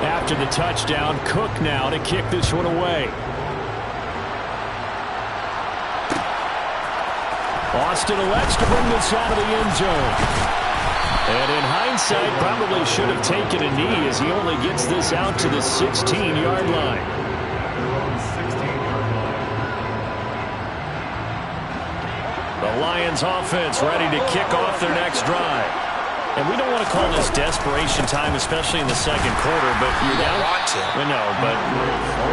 After the touchdown, Cook now to kick this one away. Austin elects to bring this out of the end zone. And in hindsight, probably should have taken a knee as he only gets this out to the 16-yard line. The Lions offense ready to kick off their next drive. And we don't want to call this desperation time, especially in the second quarter, but you're down. I know, but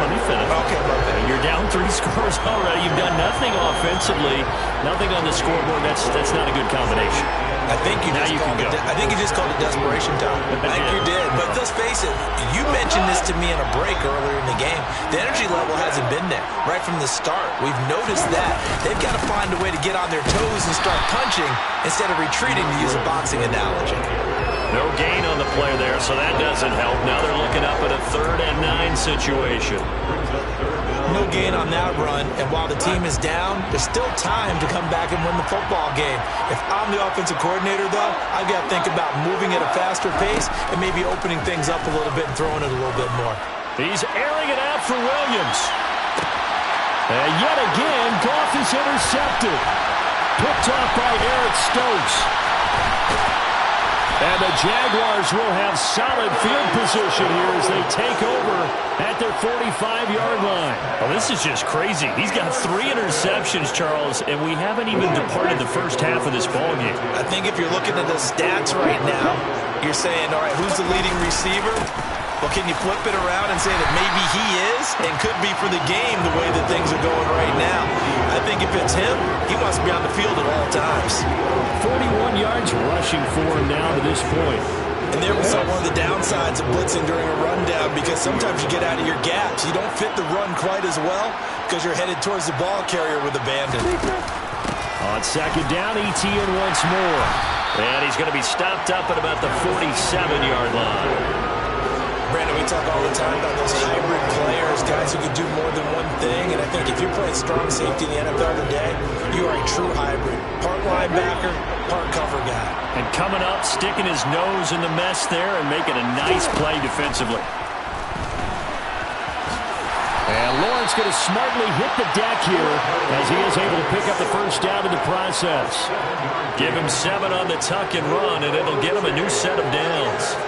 let me finish. Okay, you're down 3 scores already. You've done nothing offensively, nothing on the scoreboard. That's not a good combination. I think you just called it desperation time. I think you did. But let's face it, you mentioned this to me in a break earlier in the game. The energy level hasn't been there right from the start. We've noticed that. They've got to find a way to get on their toes and start punching instead of retreating, to use a boxing analogy. No gain on the play there, so that doesn't help. Now they're looking up at a 3rd and 9 situation. No gain on that run, and while the team is down, there's still time to come back and win the football game. If I'm the offensive coordinator, though, I've got to think about moving at a faster pace and maybe opening things up a little bit and throwing it a little bit more. He's airing it out for Williams. And yet again, Goff is intercepted. Picked off by Eric Stokes. And the Jaguars will have solid field position here as they take over at their 45-yard line. Oh, this is just crazy. He's got 3 interceptions, Charles, and we haven't even departed the first half of this ballgame. I think if you're looking at the stats right now, you're saying, all right, who's the leading receiver? Well, can you flip it around and say that maybe he is and could be for the game the way that things are going right now? I think if it's him, he wants to be on the field at all times. 41 yards rushing for him now to this point. And there was one of the downsides of blitzing during a rundown, because sometimes you get out of your gaps. You don't fit the run quite as well because you're headed towards the ball carrier with abandon. On 2nd down, Etienne once more. And he's going to be stopped up at about the 47-yard line. Brandon, we talk all the time about those hybrid players, guys who can do more than one thing. And I think if you're playing strong safety in the NFL today, you are a true hybrid. Part linebacker, part cover guy. And coming up, sticking his nose in the mess there and making a nice play defensively. And Lawrence going to smartly hit the deck here as he is able to pick up the first down in the process. Give him 7 on the tuck and run, and it'll get him a new set of downs.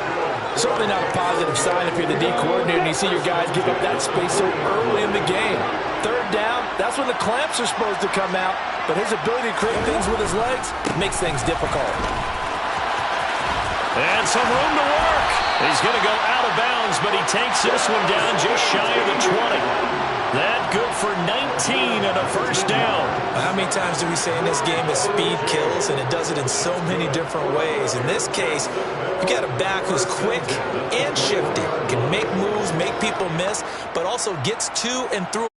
Certainly not a positive sign if you're the D coordinator and you see your guys give up that space so early in the game. 3rd down, that's when the clamps are supposed to come out, but his ability to create things with his legs makes things difficult. And some room to work. He's going to go out of bounds, but he takes this one down just shy of the 20. That good for 19 and a first down. How many times do we say in this game that speed kills, and it does it in so many different ways? In this case, you got a back who's quick and shifty, can make moves, make people miss, but also gets to and through.